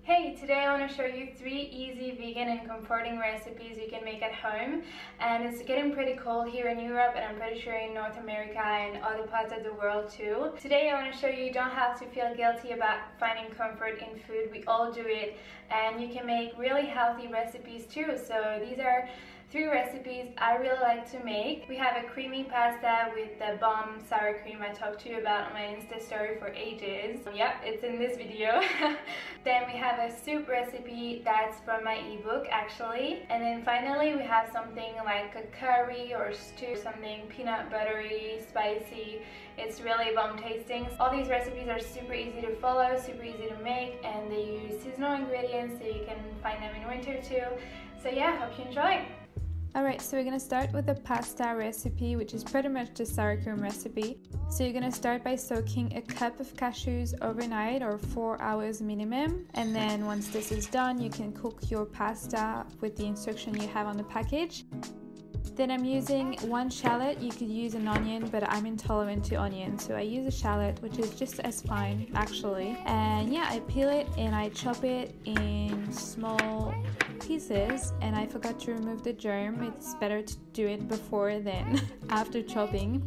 Hey, today I want to show you 3 easy vegan and comforting recipes you can make at home. And it's getting pretty cold here in Europe, and I'm pretty sure in North America and other parts of the world too. Today I want to show you don't have to feel guilty about finding comfort in food. We all do it, and you can make really healthy recipes too. So these are 3 recipes I really like to make. We have a creamy pasta with the bomb sour cream I talked to you about on my Insta story for ages. Yep, it's in this video. Then we have a soup recipe that's from my ebook actually. And then finally we have something like a curry or stew, something peanut buttery, spicy. It's really bomb tasting. All these recipes are super easy to follow, super easy to make, and they use seasonal ingredients so you can find them in winter too. So yeah, hope you enjoy. Alright, so we're going to start with the pasta recipe, which is pretty much the sour cream recipe. So you're going to start by soaking a cup of cashews overnight, or 4 hours minimum. And then once this is done, you can cook your pasta with the instruction you have on the package. Then I'm using 1 shallot. You could use an onion, but I'm intolerant to onion, so I use a shallot, which is just as fine actually. And yeah, I peel it and I chop it in small pieces, and I forgot to remove the germ. It's better to do it before than after chopping.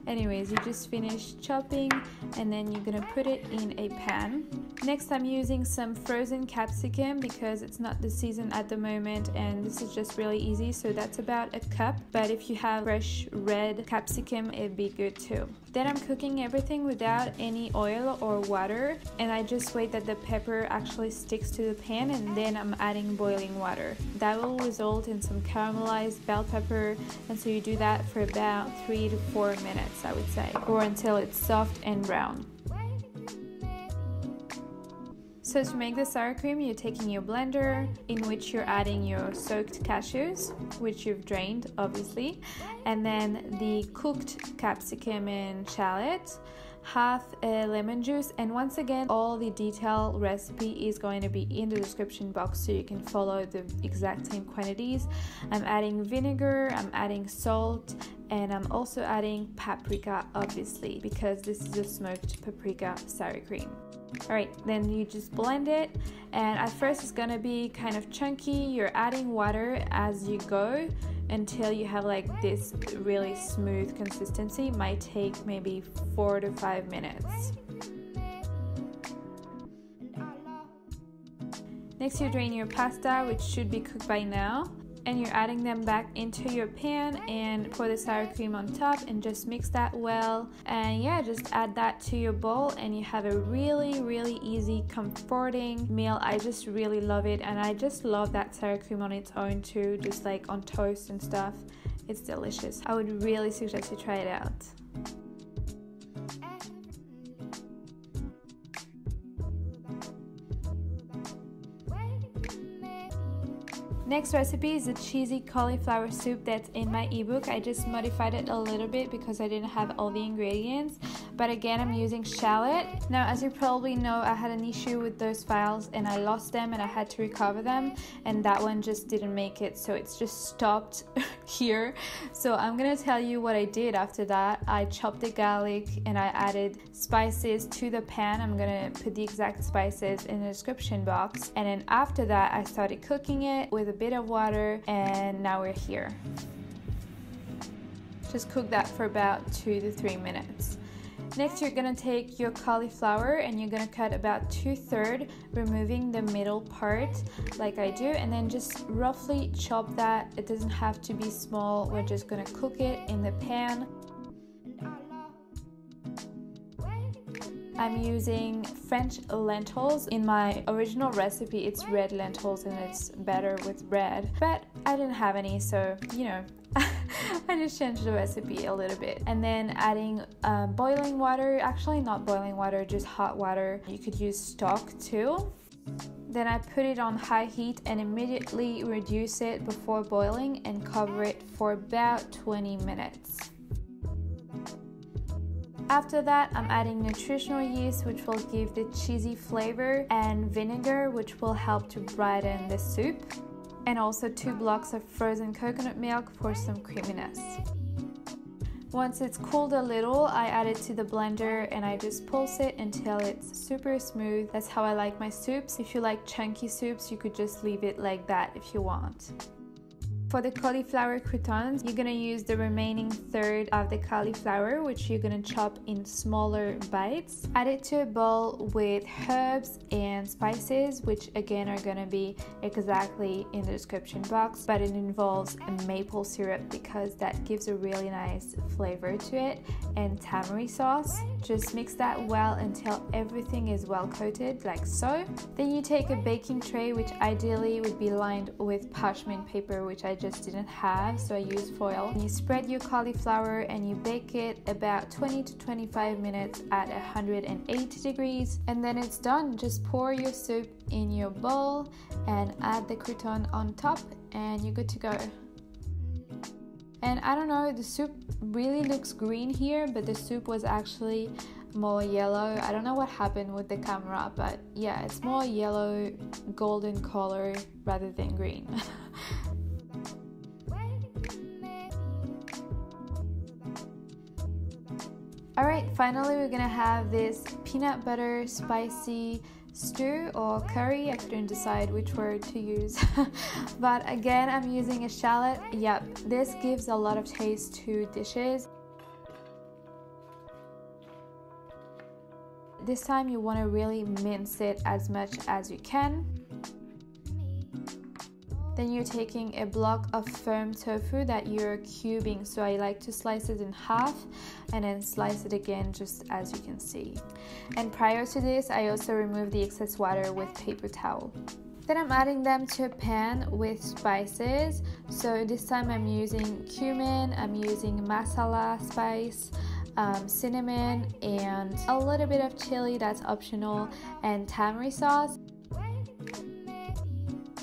Anyways, you just finish chopping and then you're gonna put it in a pan. Next, I'm using some frozen capsicum because it's not the season at the moment, and this is just really easy, so that's about a cup. But if you have fresh red capsicum, it'd be good too. Then I'm cooking everything without any oil or water, and I just wait that the pepper actually sticks to the pan, and then I'm adding boiling water. That will result in some caramelized bell pepper, and so you do that for about 3 to 4 minutes, I would say, or until it's soft and brown. So to make the sour cream, you're taking your blender in which you're adding your soaked cashews, which you've drained obviously, and then the cooked capsicum and shallot, half a lemon juice, and once again all the detailed recipe is going to be in the description box so you can follow the exact same quantities. I'm adding vinegar, I'm adding salt, and I'm also adding paprika obviously because this is a smoked paprika sour cream. Alright, then you just blend it, and at first it's gonna be kind of chunky. You're adding water as you go until you have like this really smooth consistency. It might take maybe 4 to 5 minutes. Next, you drain your pasta, which should be cooked by now, and you're adding them back into your pan and pour the sour cream on top and just mix that well. And yeah, just add that to your bowl and you have a really easy, comforting meal. I just really love it, and I just love that sour cream on its own too, just like on toast and stuff. It's delicious. I would really suggest you try it out. Next recipe is a cheesy cauliflower soup that's in my ebook. I just modified it a little bit because I didn't have all the ingredients, but again I'm using shallot. Now, as you probably know, I had an issue with those files and I lost them and I had to recover them, and that one just didn't make it, so it's just stopped here. So I'm gonna tell you what I did after that. I chopped the garlic and I added spices to the pan. I'm gonna put the exact spices in the description box, and then after that I started cooking it with a bit of water, and now we're here. Just cook that for about 2 to 3 minutes. Next, you're gonna take your cauliflower and you're gonna cut about 2/3, removing the middle part like I do, and then just roughly chop that. It doesn't have to be small. We're just gonna cook it in the pan. I'm using French lentils. In my original recipe it's red lentils and it's better with red, but I didn't have any, so you know, I just changed the recipe a little bit. And then adding boiling water, actually not boiling water, just hot water. You could use stock too. Then I put it on high heat and immediately reduce it before boiling and cover it for about 20 minutes. After that, I'm adding nutritional yeast, which will give the cheesy flavor, and vinegar, which will help to brighten the soup, and also 2 blocks of frozen coconut milk for some creaminess. Once it's cooled a little, I add it to the blender and I just pulse it until it's super smooth. That's how I like my soups. If you like chunky soups, you could just leave it like that if you want. For the cauliflower croutons, you're gonna use the remaining third of the cauliflower, which you're gonna chop in smaller bites. Add it to a bowl with herbs and spices, which again are gonna be exactly in the description box, but it involves a maple syrup because that gives a really nice flavor to it, and tamari sauce. Just mix that well until everything is well coated, like so. Then you take a baking tray, which ideally would be lined with parchment paper, which I just didn't have, so I used foil. And you spread your cauliflower and you bake it about 20 to 25 minutes at 180 degrees, and then it's done. Just pour your soup in your bowl and add the crouton on top and you're good to go. And I don't know, the soup really looks green here, but the soup was actually more yellow. I don't know what happened with the camera, but yeah, it's more yellow golden color rather than green. Alright, finally we're gonna have this peanut butter spicy stew or curry. I couldn't decide which word to use. But again, I'm using a shallot. Yep, this gives a lot of taste to dishes. This time you want to really mince it as much as you can. Then you're taking a block of firm tofu that you're cubing, so I like to slice it in half and then slice it again, just as you can see. And prior to this, I also removed the excess water with paper towel. Then I'm adding them to a pan with spices. So this time I'm using cumin, I'm using masala spice, cinnamon, and a little bit of chili, that's optional, and tamari sauce.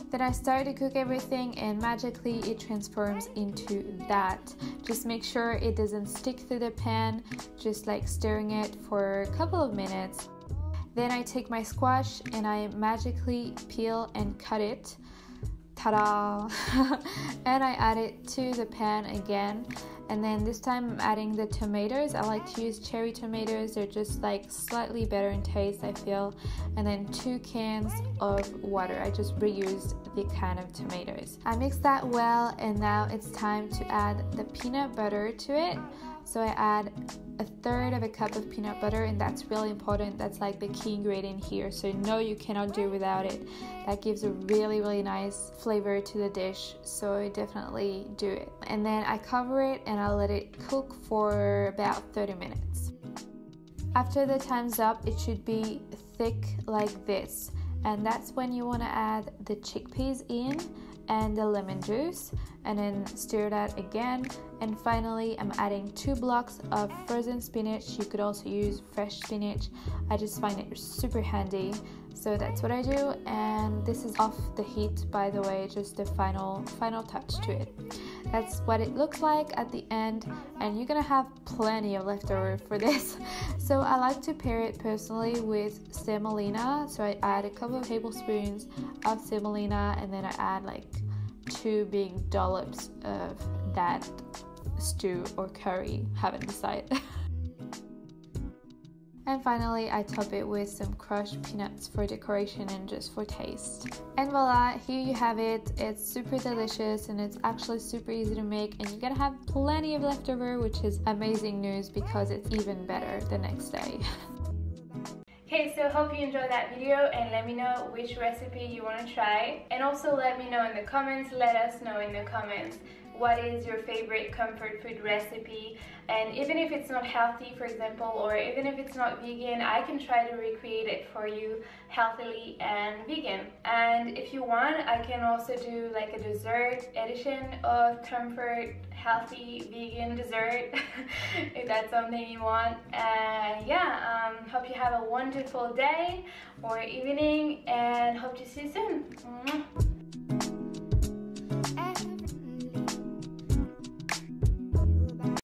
Then I start to cook everything and magically it transforms into that. Just make sure it doesn't stick to the pan, just like stirring it for a couple of minutes. Then I take my squash and I magically peel and cut it. Ta-da! And I add it to the pan again. And then this time I'm adding the tomatoes. I like to use cherry tomatoes. They're just like slightly better in taste, I feel. And then 2 cans of water. I just reused the can of tomatoes. I mix that well, and now it's time to add the peanut butter to it. So I add 1/3 cup of peanut butter, and that's really important. That's like the key ingredient here, so no, you cannot do without it. That gives a really nice flavor to the dish, so definitely do it. And then I cover it and I'll let it cook for about 30 minutes. After the time's up, it should be thick like this, and that's when you want to add the chickpeas in and the lemon juice, and then stir that again. And finally I'm adding 2 blocks of frozen spinach. You could also use fresh spinach. I just find it super handy, so that's what I do. And this is off the heat, by the way, just the final touch to it. That's what it looks like at the end, and you're gonna have plenty of leftover for this. So I like to pair it personally with semolina, so I add a couple of tablespoons of semolina, and then I add like 2 big dollops of that stew or curry, haven't decided. And finally I top it with some crushed peanuts for decoration and just for taste. And voila, here you have it. It's super delicious and it's actually super easy to make, and you're gonna have plenty of leftover, which is amazing news because it's even better the next day. Okay, so hope you enjoyed that video, and let me know which recipe you want to try. And also let me know in the comments, let us know in the comments, what is your favorite comfort food recipe. And even if it's not healthy, for example, or even if it's not vegan, I can try to recreate it for you healthily and vegan. And if you want, I can also do like a dessert edition of comfort healthy vegan dessert if that's something you want. Yeah, hope you have a wonderful day or evening, and hope to see you soon.